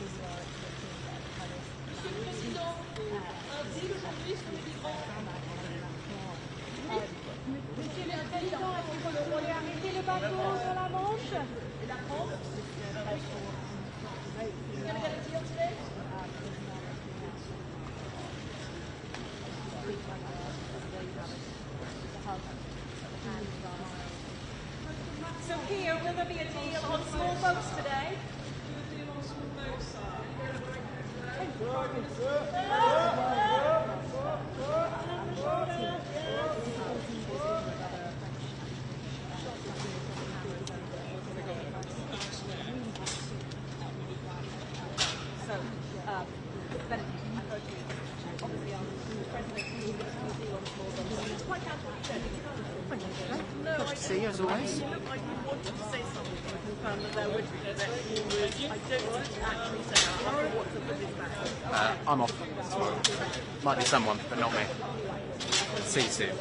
Monsieur le Président, vous voulez arrêter le bateau sur la Manche? Et la France? Vous avez a deal today? So Keir, will there be a deal on small boats today? Pleasure to see you as always. You look like you wanted to say something to confirm that they're with you. I don't actually say that. I don't know what the British back. I'm off tomorrow. Might be someone, but not me. See you soon.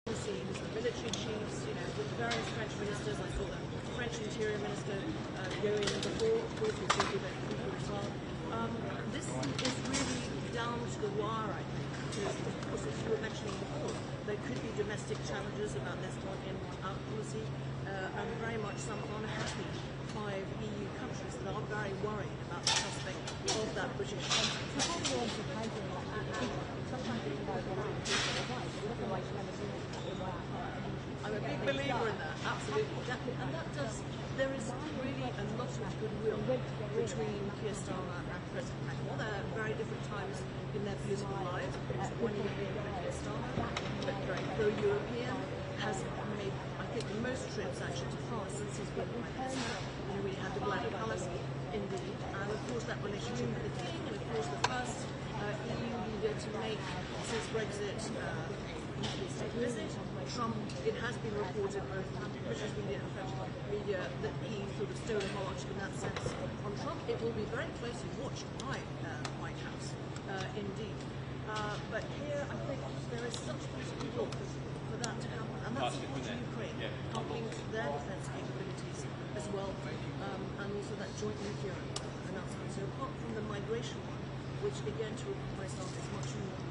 The military chiefs, with various French ministers. I saw the French Interior Minister go in before, of course, we talked about people as well. This is really down to the wire, I think, because, of course, as you were mentioning before, there could be domestic challenges about this one in, one out policy, and very much some unhappy 5 EU countries that are very worried about the prospect of that British I'm a big believer in that, absolutely. And that does, there is really a lot of goodwill between Keir Starmer and President Macron. They're very different times in their political lives. One European Keir Starmer, but very pro-European, has made, I think, the most trips actually to France since he's been Prime Minister. We had the Black Palace, indeed, and of course that relationship with the King, and of course the first EU leader to make, since Brexit, state visit. Trump, it has been reported both in British media and French media that he sort of stole a march in that sense on Trump. It will be very closely watched by the White House, indeed. But here, I think there is such political will for that to happen, and that's supporting Ukraine, helping their defence capabilities as well, and also that joint nuclear announcement. So apart from the migration one, which again, to repeat myself, is much more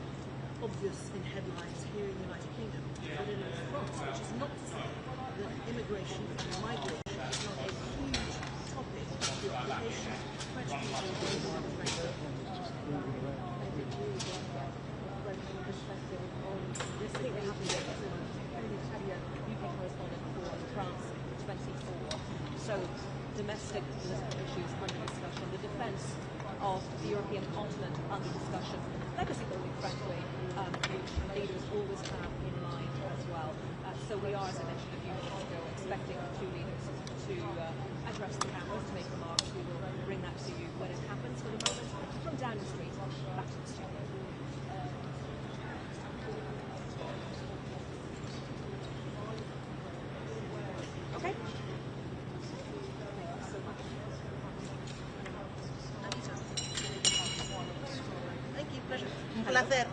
obvious in headlines here in the United Kingdom, but it is France, which is not to say that immigration and migration is not a huge topic of preoccupation. French people are going on Frankfurt. This thing that happened UK correspondent for France 24. So domestic political issues under discussion, the defence of the European continent under discussion, legacy building, frankly, which leaders always have in mind as well. So we are, as I mentioned a few minutes ago, expecting the two leaders to address the cameras, to make remarks. We will bring that to you when it happens. For the moment, from Downing Street, back to the studio. Okay? Thank you so much. Thank you, pleasure. Placer.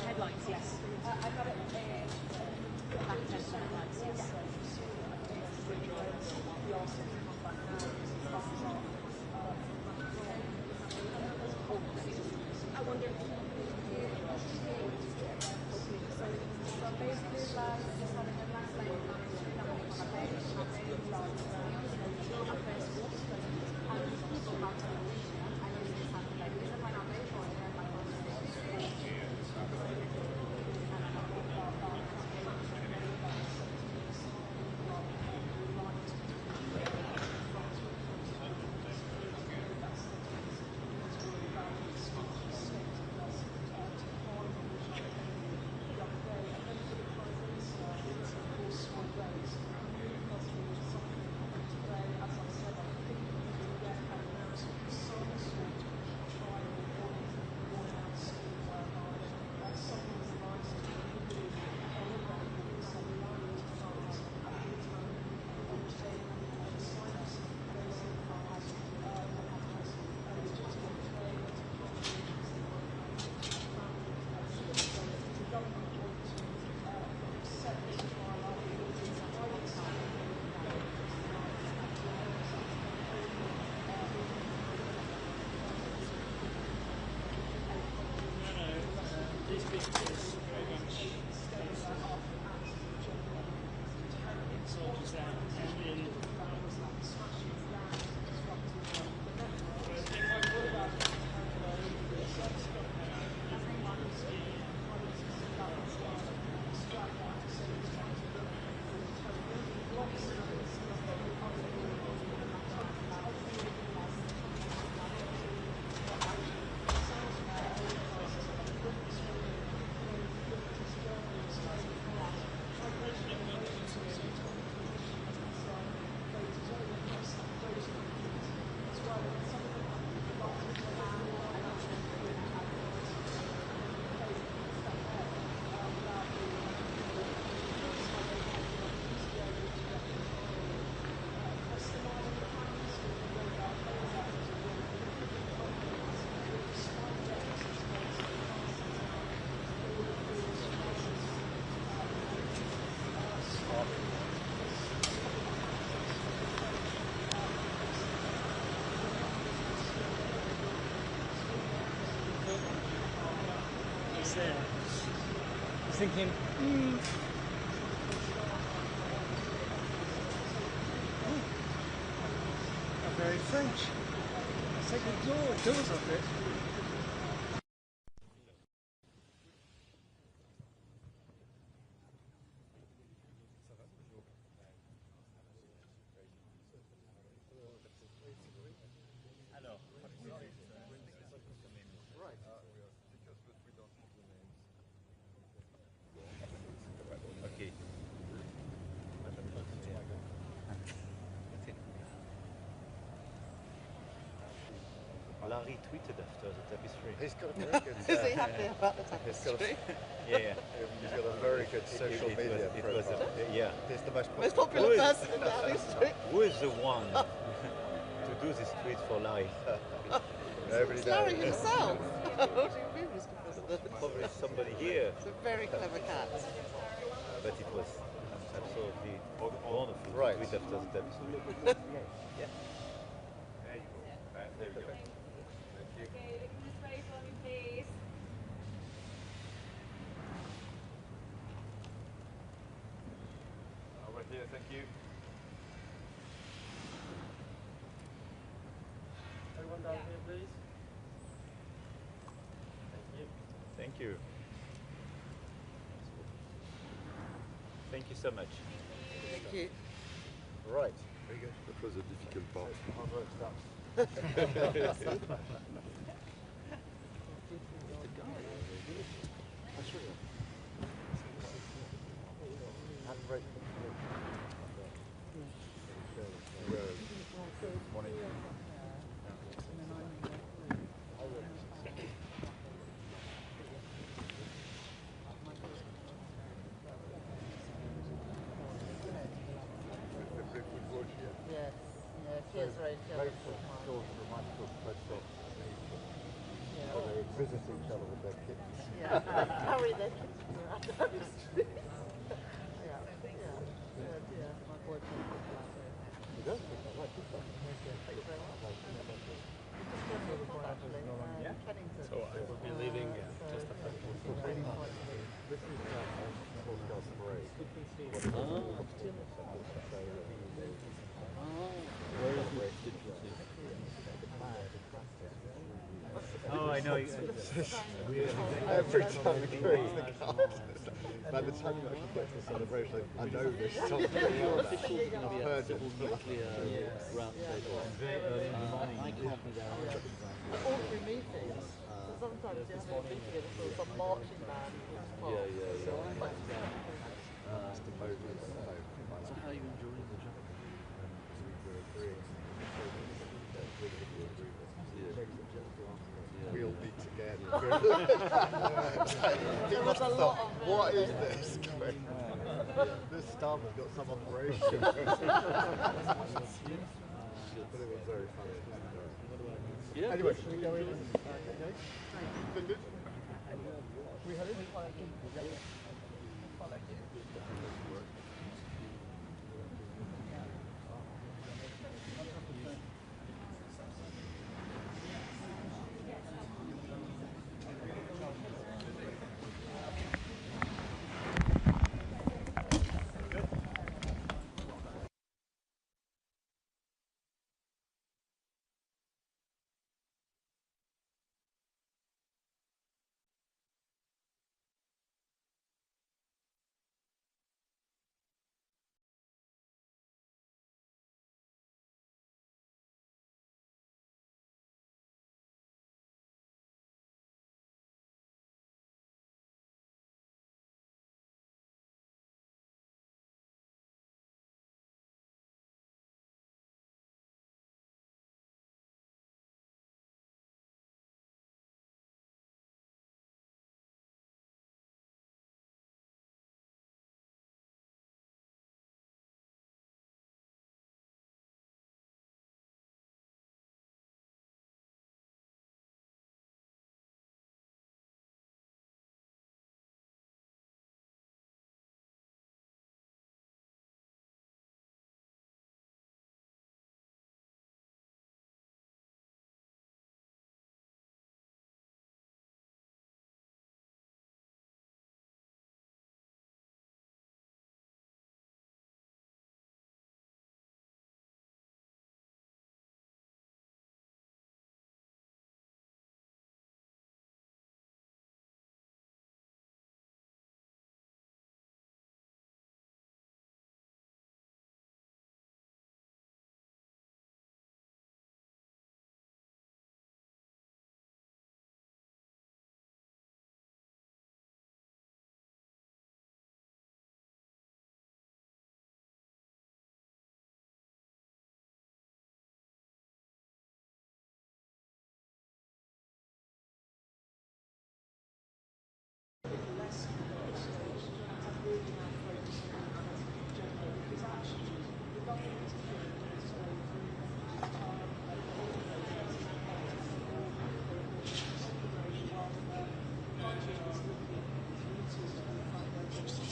Headlines, yes. I got it. Back 10 headlines, yes. I wonder. So basically, these visitors very much based on soldiers out and in there. I was thinking, I'm very French. Let's take the doors off it. Larry tweeted after the tapestry. He's got a very good. Is he happy about the tapestry? Yeah. He's got a very good social media profile. Yeah. He's the most Popular person in Downing Street. Who is the one to do this tweet for life? Nobody It's Larry knows. himself. What do you mean, Mr. President? Probably somebody here. It's a very clever cat. But it was absolutely wonderful to Right. tweet after the tapestry. Yeah. There you go. Okay, look this way for me, please. Over here, thank you. Everyone down here, please. Thank you. Thank you so much. Thank you. Right. Very good. That was a difficult part. Hard work stuff. Yes. Yeah, Keir's very jealous of mine. They visit each other with their kittens. Yeah, they carry their kittens around Downing Street. Yeah. My boyfriend was like that. He does think I like this one. Thank you very much. Just going to the pub actually, Kennington. So I will be leaving just after. This is podcast parade. Oh, I know. Every time we go to the car, by the time you actually get to the celebration, I know there's something on that. I've heard it. All through meetings. So sometimes you have a meeting and sort of some marching band. So how are you enjoying the job? We'll meet again. He must have thought, what is this? This Starmer's got some operation. But it was very funny. Yeah. Anyway, should we go in? Okay. Fingers? We had it?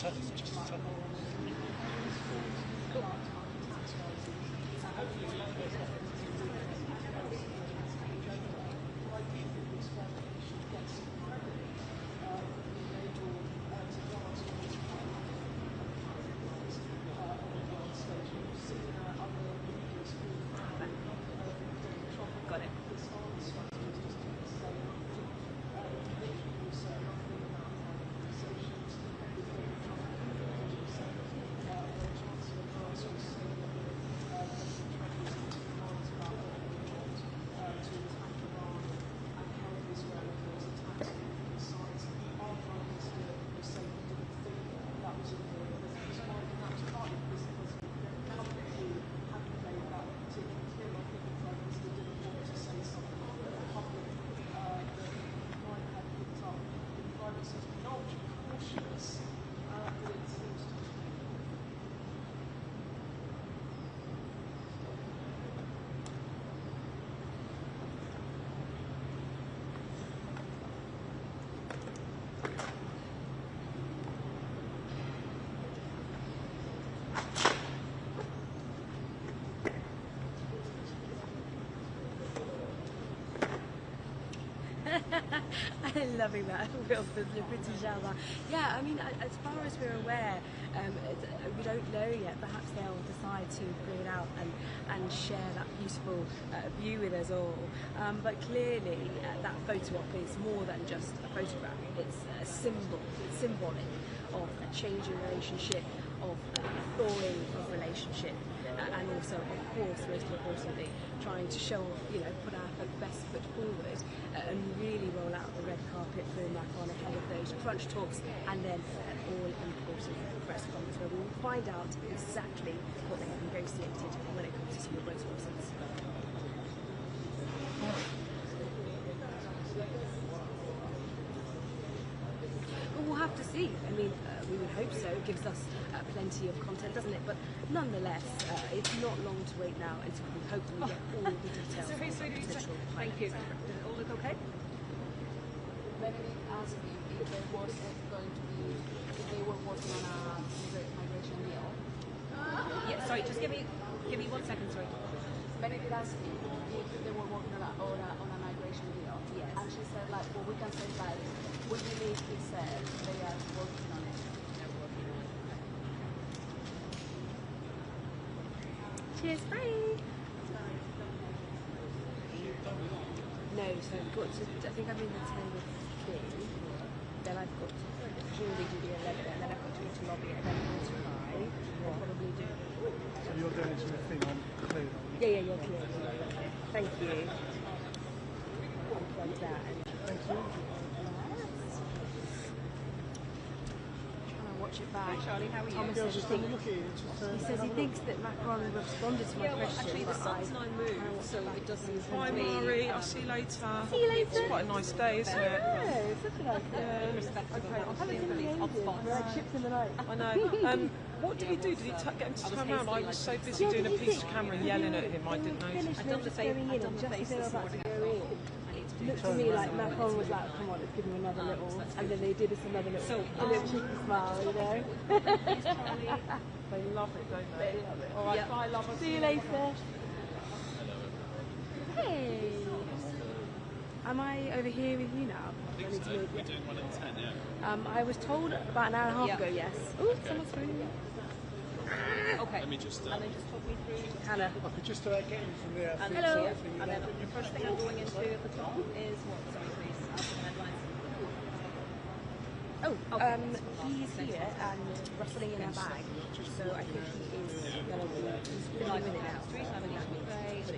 just a touch. Got it. I'm loving that, Will, the British Alba. Yeah, I mean, as far as we're aware, we don't know yet. Perhaps they'll decide to bring it out and share that beautiful view with us all. But clearly, that photo op is more than just a photograph. It's a symbol, it's symbolic of a changing relationship, of a thawing of relationship, and also, of course, most importantly, trying to show, put our best foot forward and really roll out the red carpet for Macron ahead of those crunch talks and then an all-important press conference where we will find out exactly what they have negotiated when it comes to some of those forces. We'll have to see. I mean, we would hope so. It gives us plenty of content, doesn't it? But nonetheless, it's not long to wait now until we hopefully get all the details. Thank you. Does it all look okay? Benedict asked me if there was going to be, if they were working on a migration deal. Yeah, sorry, just give me 1 second, sorry. Benedict asked me if they were working on a migration deal. Yes. And she said, like, well, we can say, like, we believe he said they are working on it. They're working on it. Cheers, bye. No, so I've got to, I think I'm in the 10 with King, then I've got to purely do the 11, and then I've got to go to lobby at 11:45. I'll probably do. So you're going to a thing on clear. Yeah, you're clear. Thank you. Unplug that. Thank you. Watch it back. Hi, Charlie, how are you? Thomas Yeah, I was says just having a look at it. he says he thinks that Macron responded to my Yeah, well, question. actually, the but sun's now moved, so it doesn't seem Hi, to be... Mari. I'll see you later. See you later. It's quite a nice day, isn't it? Yeah, it's such a nice day. Okay, I'll have it in the engine. We're like ships in the night. I know. What did he do? Did he get him to turn around? I was so busy doing a piece of camera and yelling at him, I didn't notice. I've done the face. I've done the face this morning. Looked at me like Macron was like, come on, let's give him another little, and then they did us another little, a little cheeky smile, They love it, don't they? They love it. All right, bye, love. I'll See you later. Hey. Am I over here with you now? I need to move. We're doing 1 at 10, yeah. I was told about an hour and a half ago, yes. Oh, someone's phone. Okay. Let me just. And then just talk me through... Hannah. I could just get in from there. And Hello. And then the first thing I'm going into at the top is what? Sorry, please. After the headlines. He's here and rustling in a bag, so I think he is going to be live with it now.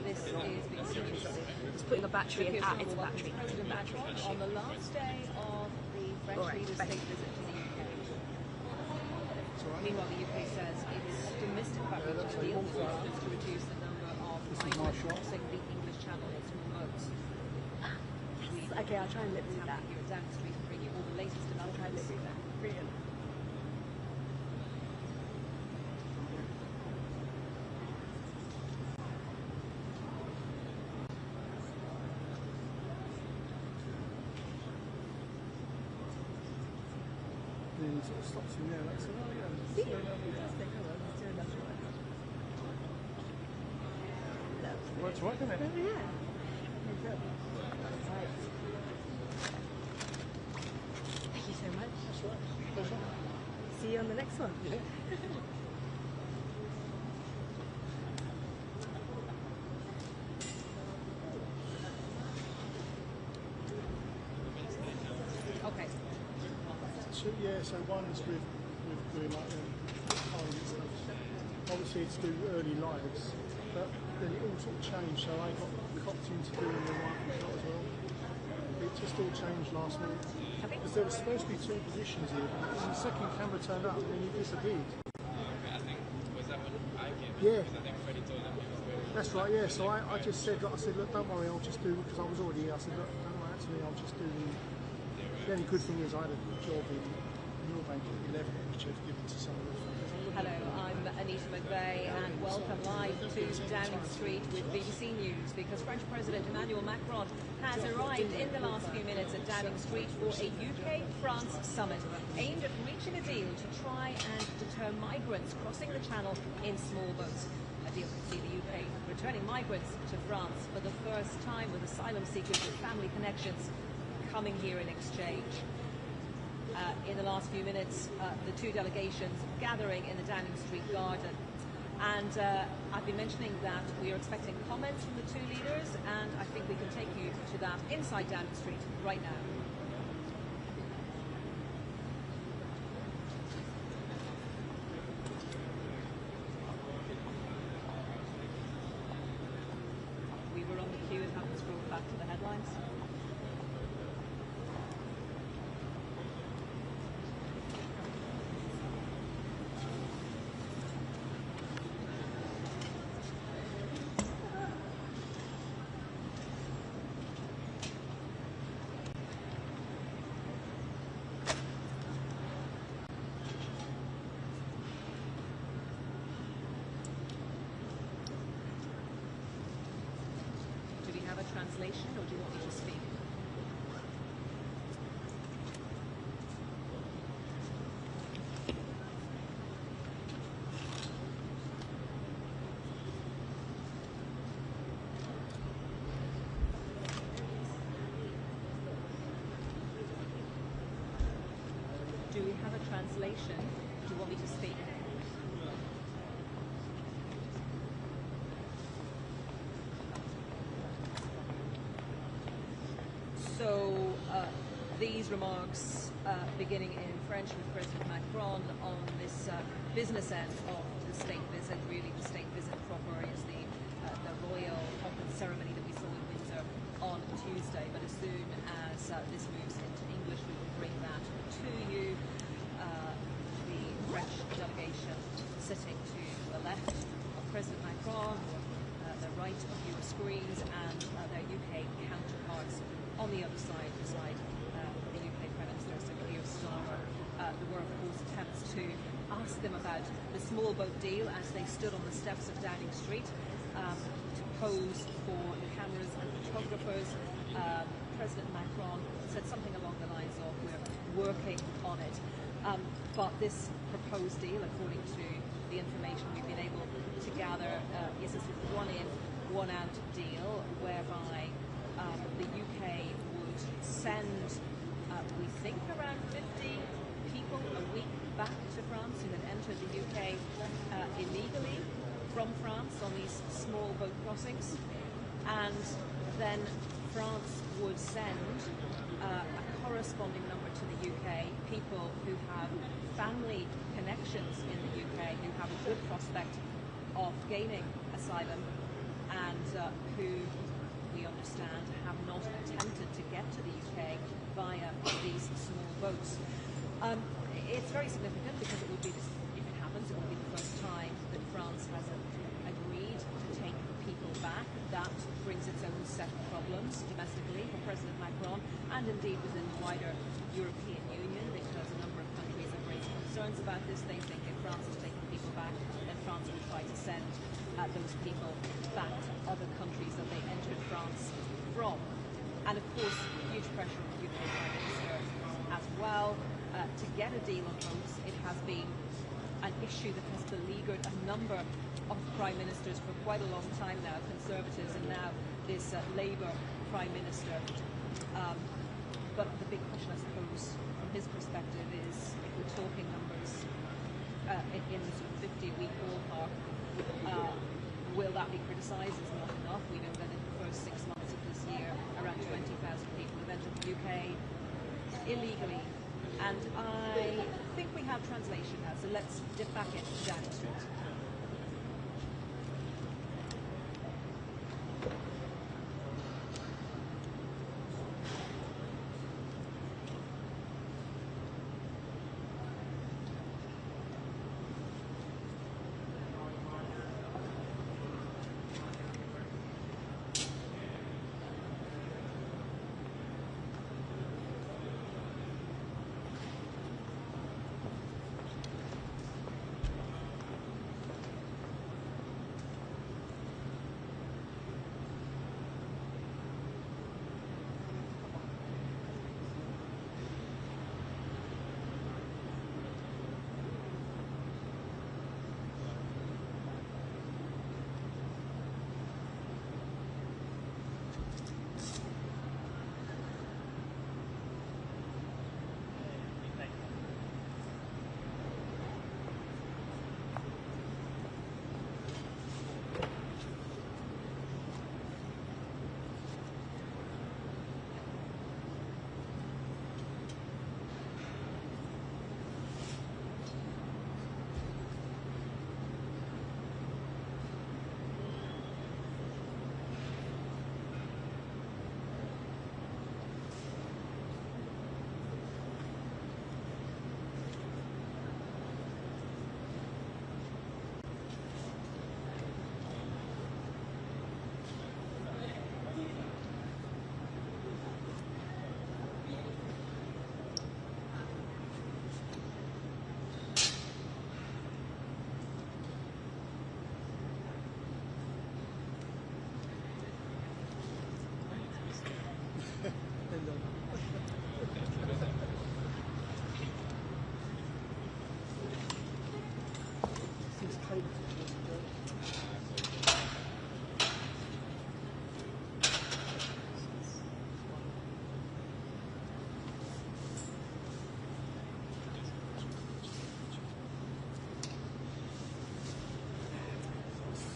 This is being seriously. He's putting a battery in. It's a battery. On the last day of the French leader's state visit to the UK. Meanwhile, the UK says it is optimistic about reaching a deal to reduce the number of migrants crossing the English Channel into remote. Okay, I'll try and lip read that. Here at Down Street and bring you all the latest I'll try and lip read that. Brilliant. then he sort of stops me there. That's all. Yeah. See? Fantastic. Hold on, let's do another one. Works right, doesn't it? Oh, yeah. Right. Thank you so much. That's right. Pleasure. See you on the next one. Yeah. Okay. So one's with doing like time and stuff. Obviously it's do early lives, but then it all sort of changed. So I got copped into doing the writing shot as well. It just all changed last minute. Because there was supposed to be two positions here, and the second camera turned up and then he disappeared. Yeah. That's right, yeah. So I just said, look, don't worry, I'll just do, because I was already here, I said, look, don't worry, actually, I'll just do the only good thing is I had a job in your bank at 11, which I've given to someone else. Hello, I'm Anita McVeigh and welcome live to Downing Street with BBC News because French President Emmanuel Macron has arrived in the last few minutes at Downing Street for a UK-France summit aimed at reaching a deal to try and deter migrants crossing the channel in small boats. A deal could see the UK returning migrants to France for the first time with asylum seekers with family connections coming here in exchange. In the last few minutes, the two delegations gathering in the Downing Street garden. And I've been mentioning that we are expecting comments from the two leaders, and I think we can take you to that inside Downing Street right now. We were on the queue and have to scroll back to the headlines. Translation, or do you want me to speak? Do we have a translation? Do you want me to speak? So these remarks beginning in French with President Macron on this business end of the state visit. Really the state visit proper is the royal open ceremony that we saw in Windsor on Tuesday. But as soon as this moves into English, we will bring that to you. The French delegation sitting to the left of President Macron, or the right of your screens, and their UK counterparts on the other side, beside the UK Prime Minister, Sir Keir Starmer. There were, of course, attempts to ask them about the small boat deal as they stood on the steps of Downing Street to pose for the cameras and photographers. President Macron said something along the lines of, we're working on it. But this proposed deal, according to the information we've been able to gather, is a sort of one-in, one-out deal whereby the UK would send, we think, around 50 people a week back to France who had entered the UK illegally from France on these small boat crossings. And then France would send a corresponding number to the UK, people who have family connections in the UK, who have a good prospect of gaining asylum, and who we understand have not attempted to get to the UK via these small boats. It's very significant because it would be, if it happens, it will be the first time that France has agreed to take people back. That brings its own set of problems domestically for President Macron and indeed within the wider European Union, because a number of countries have raised concerns about this. They think if France is taking people back, then France will try to send those people back to other countries that they entered France from. And of course, huge pressure on the UK Prime Minister as well. to get a deal on votes. It has been an issue that has beleaguered a number of prime ministers for quite a long time now, Conservatives and now this Labour prime minister. But the big question, I suppose, from his perspective is, if we're talking numbers in the sort of 50-week ballpark, will that be criticised as not enough? We know that in the first 6 months of this year, around 20,000 people have entered the UK illegally. And I think we have translation now, so let's dip back into Downing Street.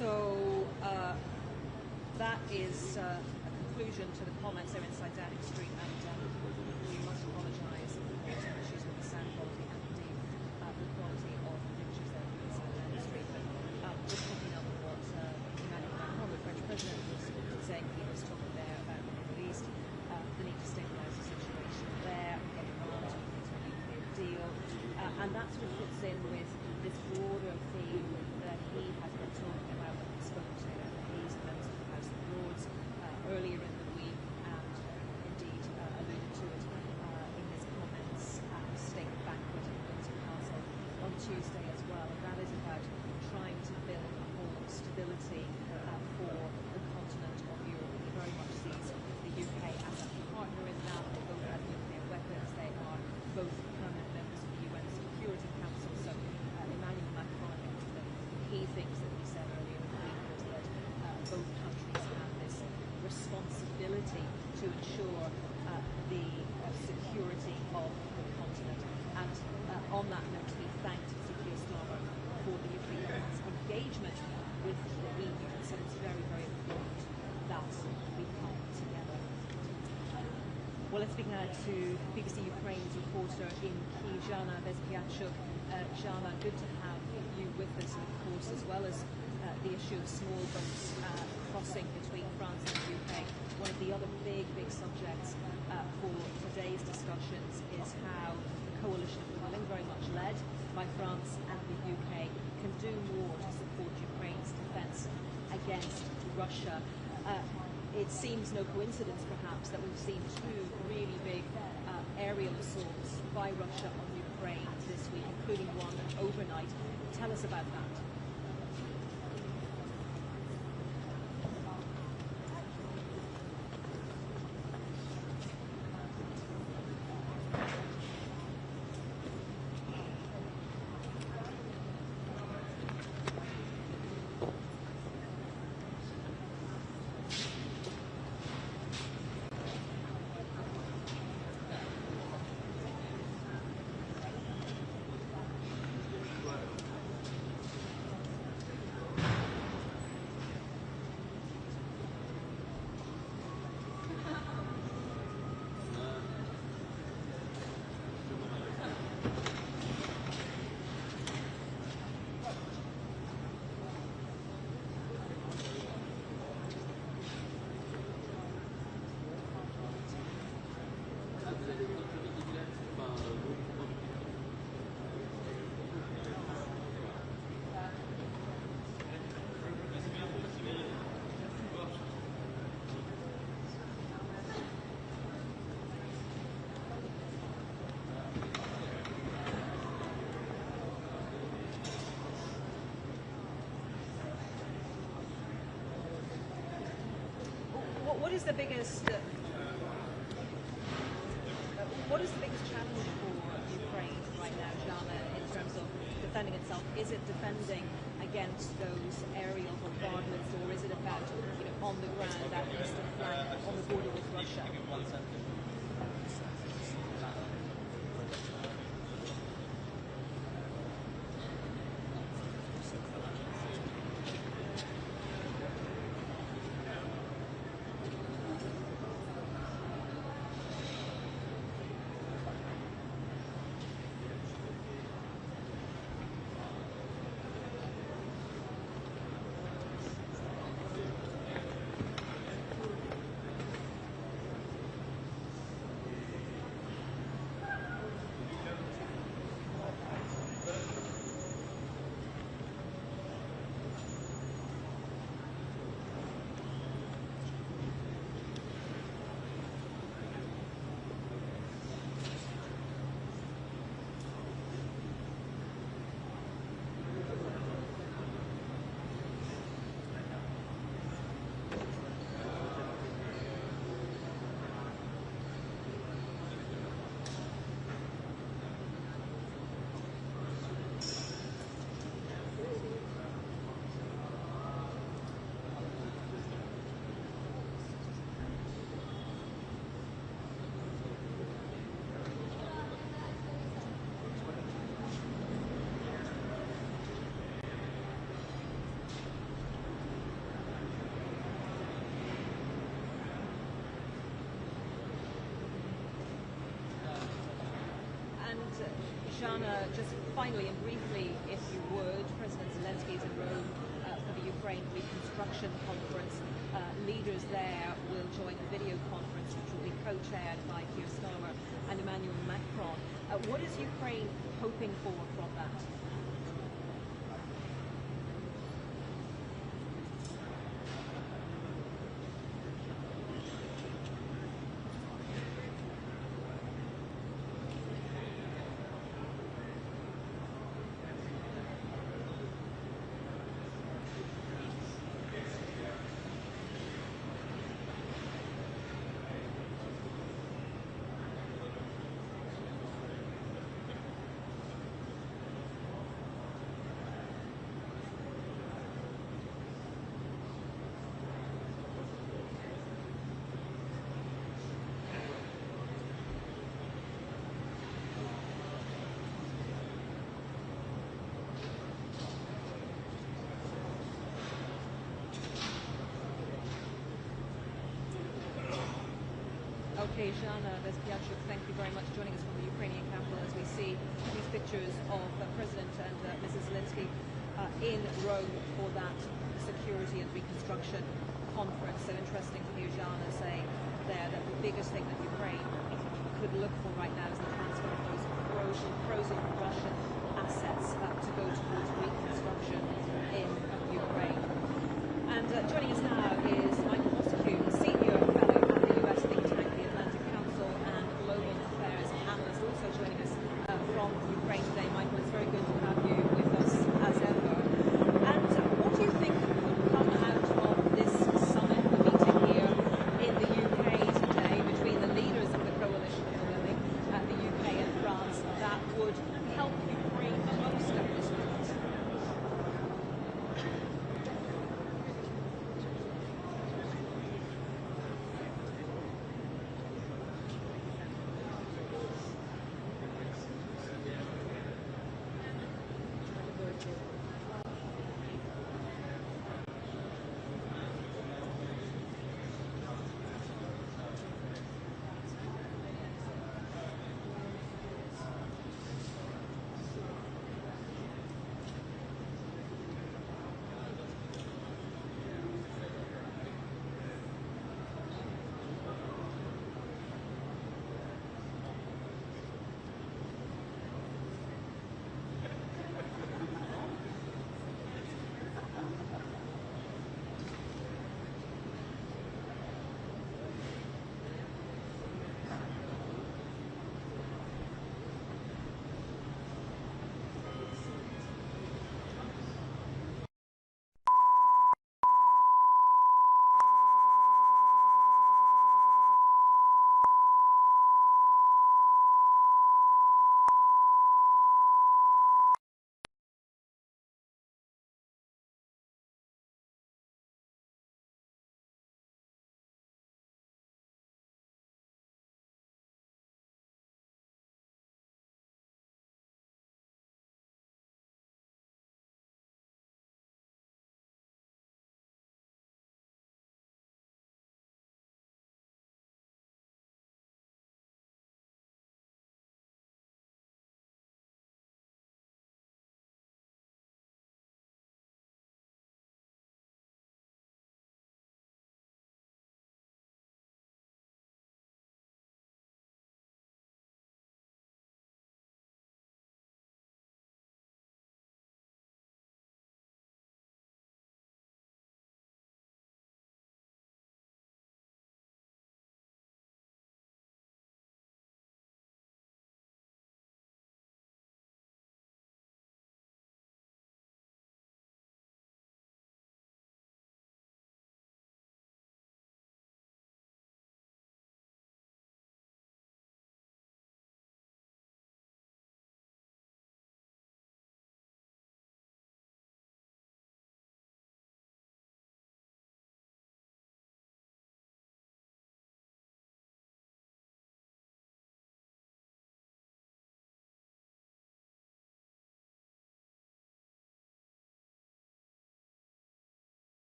So that is a conclusion to the comments there inside Downing Street, and we must apologise for issues with the sound quality and indeed the quality of the pictures there inside Downing Street. But just picking up on what Emmanuel Macron, the French President, was saying, he was talking there about the Middle East, the need to stabilise the situation there, getting on to a nuclear deal, and that sort of fits in with this broader theme that he has been talking about when he spoke to Hayes and members of the House of Lords earlier in the week, and indeed alluded to it in his comments at the state banquet in Windsor Castle on Tuesday as well. And that is about trying to build more stability for the continent of Europe. He very much sees the UK as a partner in that. They both have nuclear weapons. They are both permanent members of the UN Security Council. So Emmanuel Macron, he thinks that he said earlier in the week was that both countries have this responsibility to ensure the security of the continent. And on that note, he thanked Keir Starmer for the UK government's engagement with the EU. And so it's very, very important that we come together. Well, let's speak now to BBC Ukraine's reporter in Kyiv, Jana Bezpiatchuk. Jana, good to have you with us, of course, as well as the issue of small boats crossing between France and the UK. One of the other big subjects for today's discussions is how the coalition of Berlin, very much led by France and the UK, can do more to support Ukraine's defence against Russia. It seems no coincidence, perhaps, that we've seen two really big aerial assaults by Russia on Ukraine this week, including one overnight. Tell us about that. What is the biggest challenge for Ukraine right now, Jana, in terms of defending itself? Is it defending against those aerial bombardments, or is it about, on the ground, that eastern flank on the border with Russia? Jana, just finally and briefly, if you would, President Zelensky is in Rome for the Ukraine Reconstruction Conference. Leaders there will join a video conference which will be co-chaired by Keir Starmer and Emmanuel Macron. What is Ukraine hoping for from that? Okay, Jana Vespiachuk, thank you very much for joining us from the Ukrainian capital as we see these pictures of President and Mrs. Zelensky in Rome for that security and reconstruction conference. So interesting to hear Jana say there that the biggest thing that Ukraine could look for right now is the transfer of those frozen Russian assets to go towards reconstruction in Ukraine. And joining us now is Michael Moscow, senior fellow at the US think tank, the Atlantic Council, and global affairs analyst, also joining us from Ukraine today. Michael, it's very good to have you with us as ever. And what do you think could come out of this summit, the meeting here in the UK today between the leaders of the coalition of the willing, the UK and France, that would help Ukraine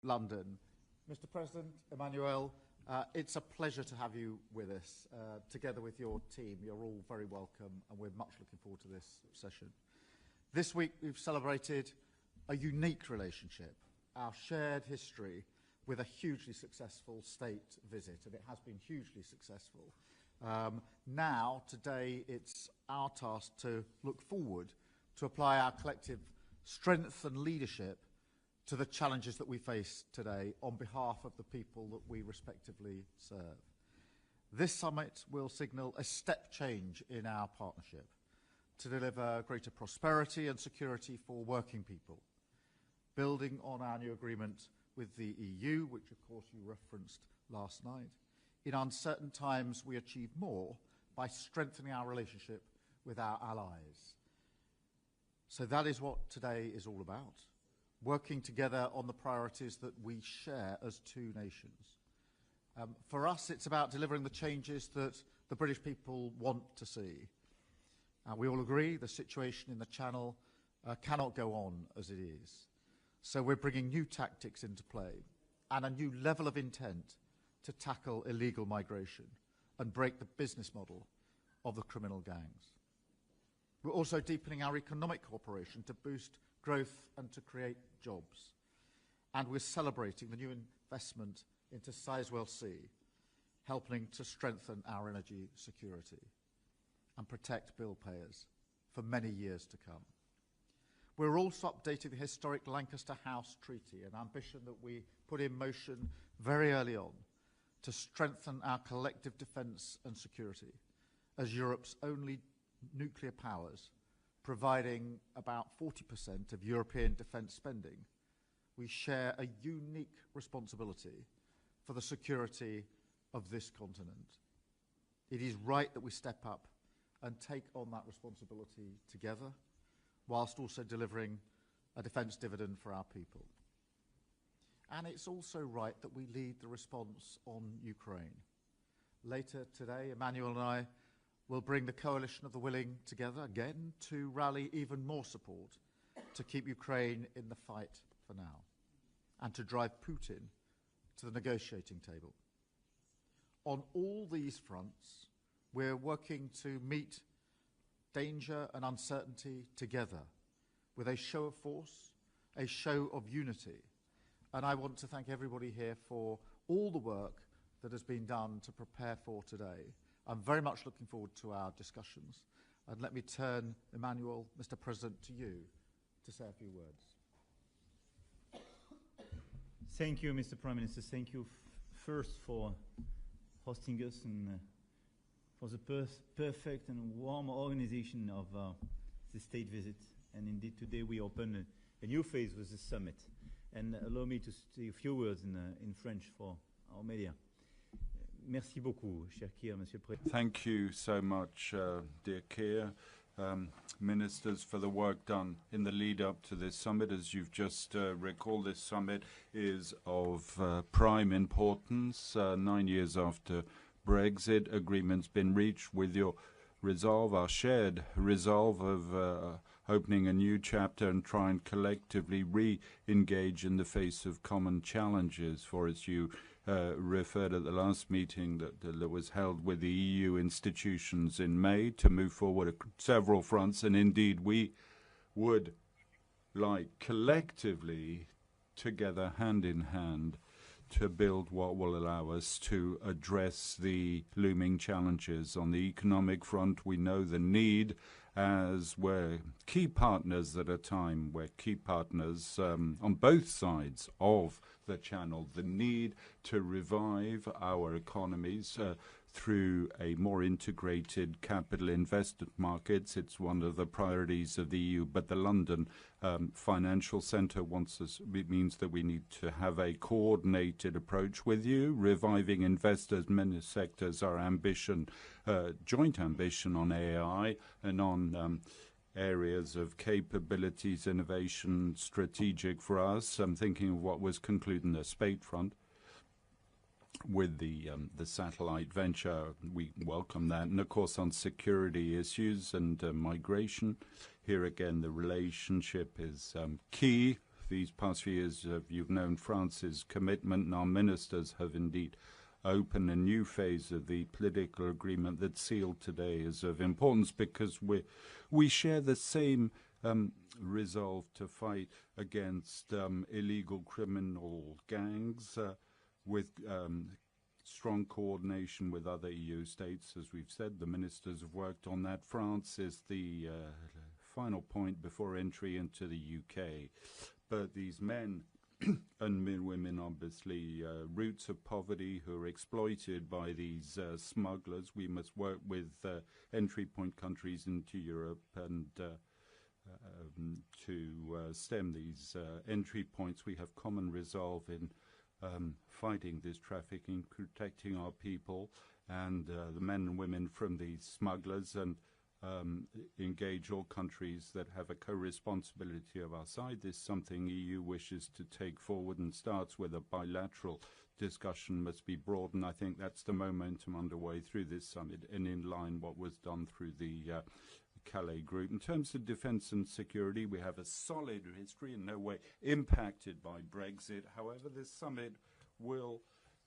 London. Mr. President Emmanuel, it's a pleasure to have you with us. Together with your team, you're all very welcome, and we're much looking forward to this session. This week, we've celebrated a unique relationship, our shared history with a hugely successful state visit, and it has been hugely successful. Now, today, it's our task to look forward, to apply our collective strength and leadership to the challenges that we face today on behalf of the people that we respectively serve. This summit will signal a step change in our partnership to deliver greater prosperity and security for working people, building on our new agreement with the EU, which of course you referenced last night. In uncertain times, we achieve more by strengthening our relationship with our allies. So that is what today is all about, working together on the priorities that we share as two nations. For us, it's about delivering the changes that the British people want to see. We all agree the situation in the Channel cannot go on as it is. So we're bringing new tactics into play and a new level of intent to tackle illegal migration and break the business model of the criminal gangs. We're also deepening our economic cooperation to boost growth and to create jobs. And we're celebrating the new investment into Sizewell C, helping to strengthen our energy security and protect bill payers for many years to come. We're also updating the historic Lancaster House Treaty, an ambition that we put in motion very early on to strengthen our collective defence and security as Europe's only nuclear powers, providing about 40% of European defence spending. We share a unique responsibility for the security of this continent. It is right that we step up and take on that responsibility together, whilst also delivering a defence dividend for our people. And it's also right that we lead the response on Ukraine. Later today, Emmanuel and I will bring the coalition of the willing together again to rally even more support to keep Ukraine in the fight for now and to drive Putin to the negotiating table. On all these fronts, we're working to meet danger and uncertainty together with a show of force, a show of unity. And I want to thank everybody here for all the work that has been done to prepare for today. I'm very much looking forward to our discussions. And let me turn, Emmanuel, Mr. President, to you to say a few words. Thank you, Mr. Prime Minister. Thank you first for hosting us and for the perfect and warm organization of the state visit. And indeed, today we open a new phase with the summit. And allow me to say a few words in French for our media. Merci beaucoup, cher Keir, Monsieur le Président. Thank you so much, dear Keir, ministers, for the work done in the lead up to this summit. As you've just recalled, this summit is of prime importance. 9 years after Brexit, agreement's been reached with your resolve, our shared resolve of opening a new chapter and try and collectively re-engage in the face of common challenges. For as you referred at the last meeting that was held with the EU institutions in May, to move forward at several fronts, and indeed we would like collectively, together, hand in hand, to build what will allow us to address the looming challenges. On the economic front, we know the need, as we're key partners at a time, we're key partners on both sides of the Channel, the need to revive our economies through a more integrated capital investment markets. It's one of the priorities of the EU, but the London Financial Centre wants us, it means that we need to have a coordinated approach with you, reviving investors, many sectors, our ambition, joint ambition on AI and on areas of capabilities, innovation, strategic for us. I'm thinking of what was concluded in the Spate front with the satellite venture. We welcome that. And of course on security issues and migration, here again the relationship is key these past few years, you've known France's commitment, and our ministers have indeed opened a new phase of the political agreement that's sealed today is of importance because we share the same resolve to fight against illegal criminal gangs with strong coordination with other EU states. As we've said, the ministers have worked on that. France is the final point before entry into the UK. But these men and women, obviously, roots of poverty who are exploited by these smugglers. We must work with entry point countries into Europe and to stem these entry points. We have common resolve in fighting this trafficking, protecting our people and the men and women from these smugglers, and engage all countries that have a co-responsibility of our side. This is something EU wishes to take forward and starts with a bilateral discussion must be broadened. I think that's the momentum underway through this summit and in line what was done through the Calais group. In terms of defence and security, we have a solid history, in no way impacted by Brexit. However, this summit will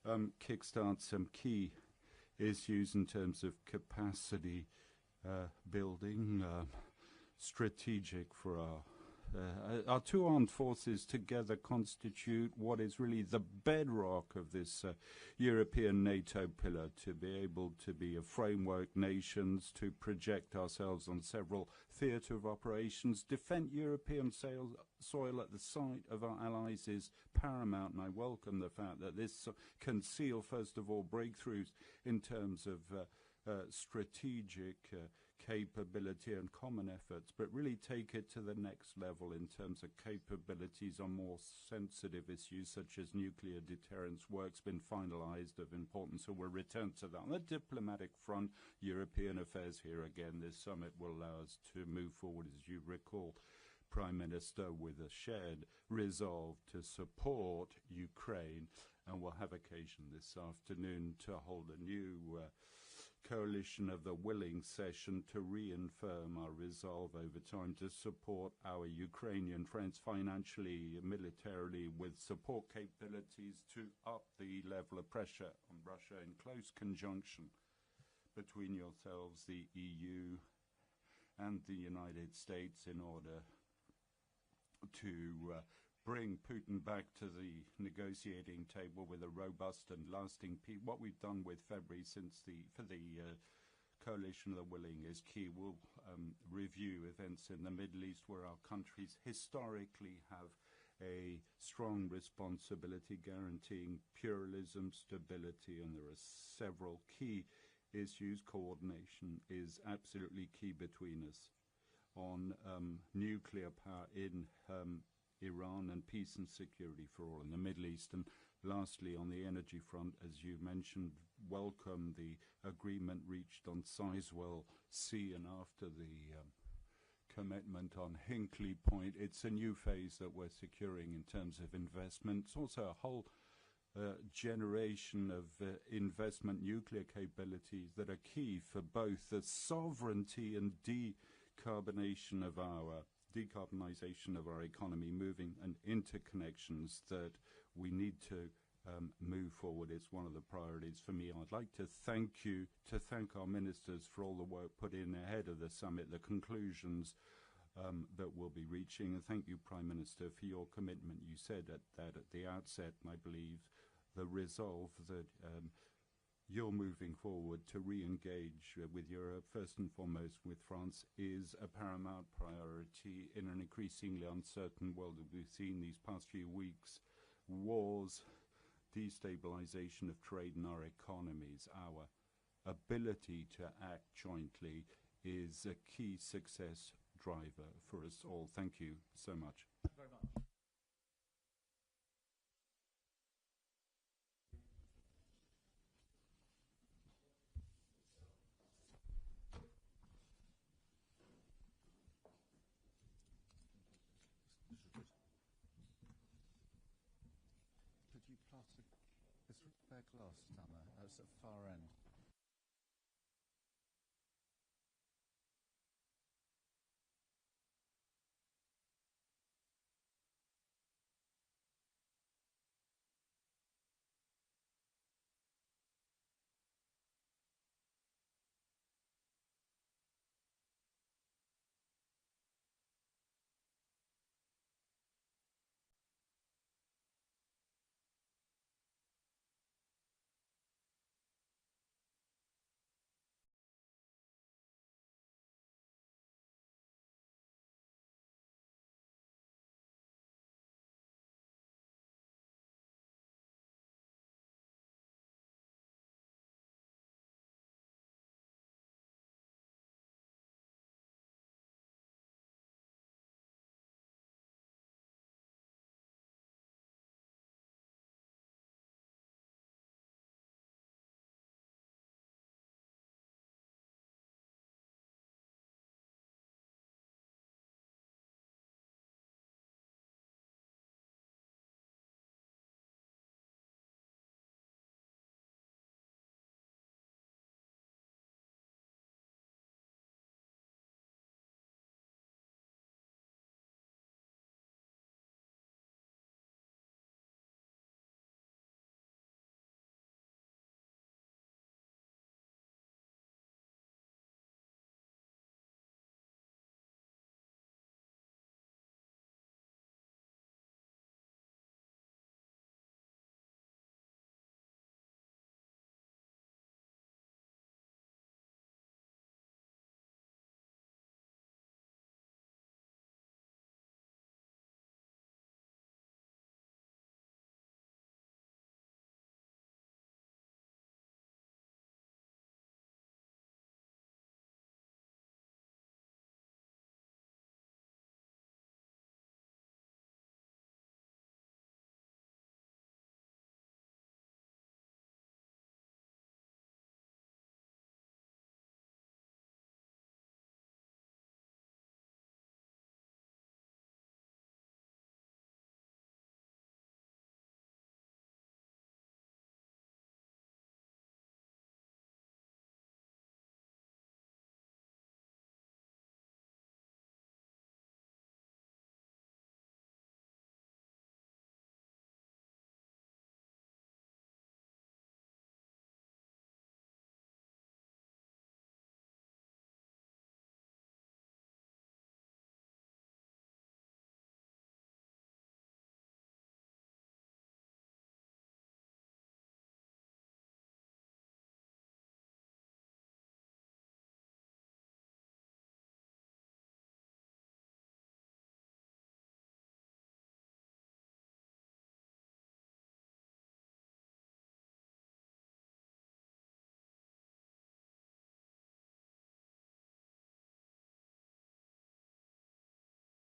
kickstart some key issues in terms of capacity building, strategic for our two armed forces together constitute what is really the bedrock of this European NATO pillar, to be able to be a framework nations, to project ourselves on several theatre of operations. Defend European soil at the site of our allies is paramount, and I welcome the fact that this can seal, first of all, breakthroughs in terms of strategic capability and common efforts, but really take it to the next level in terms of capabilities on more sensitive issues such as nuclear deterrence. Work's been finalized of importance, so we'll return to that. On the diplomatic front, European affairs here again, this summit will allow us to move forward, as you recall, Prime Minister, with a shared resolve to support Ukraine, and we'll have occasion this afternoon to hold a new coalition of the willing session to reaffirm our resolve over time to support our Ukrainian friends financially, militarily, with support capabilities to up the level of pressure on Russia in close conjunction between yourselves, the EU and the United States, in order to bring Putin back to the negotiating table with a robust and lasting peace. What we've done with February for the coalition of the willing is key. We'll review events in the Middle East where our countries historically have a strong responsibility guaranteeing pluralism, stability, and there are several key issues. Coordination is absolutely key between us on nuclear power in Iran and peace and security for all in the Middle East. And lastly, on the energy front, as you mentioned, welcome the agreement reached on Sizewell C, and after the commitment on Hinkley Point, it's a new phase that we're securing in terms of investment. It's also a whole generation of investment nuclear capabilities that are key for both the sovereignty and decarbonization of our economy, moving and interconnections that we need to move forward. It's one of the priorities for me. I'd like to thank our ministers for all the work put in ahead of the summit, the conclusions that we'll be reaching, and thank you, Prime Minister, for your commitment. You said that at the outset, and I believe the resolve that you're moving forward to re-engage with Europe, first and foremost with France, is a paramount priority in an increasingly uncertain world that we've seen these past few weeks. Wars, destabilization of trade in our economies, our ability to act jointly is a key success driver for us all. Thank you so much. Very much. Could you pass a spare glass down there? That's at the far end.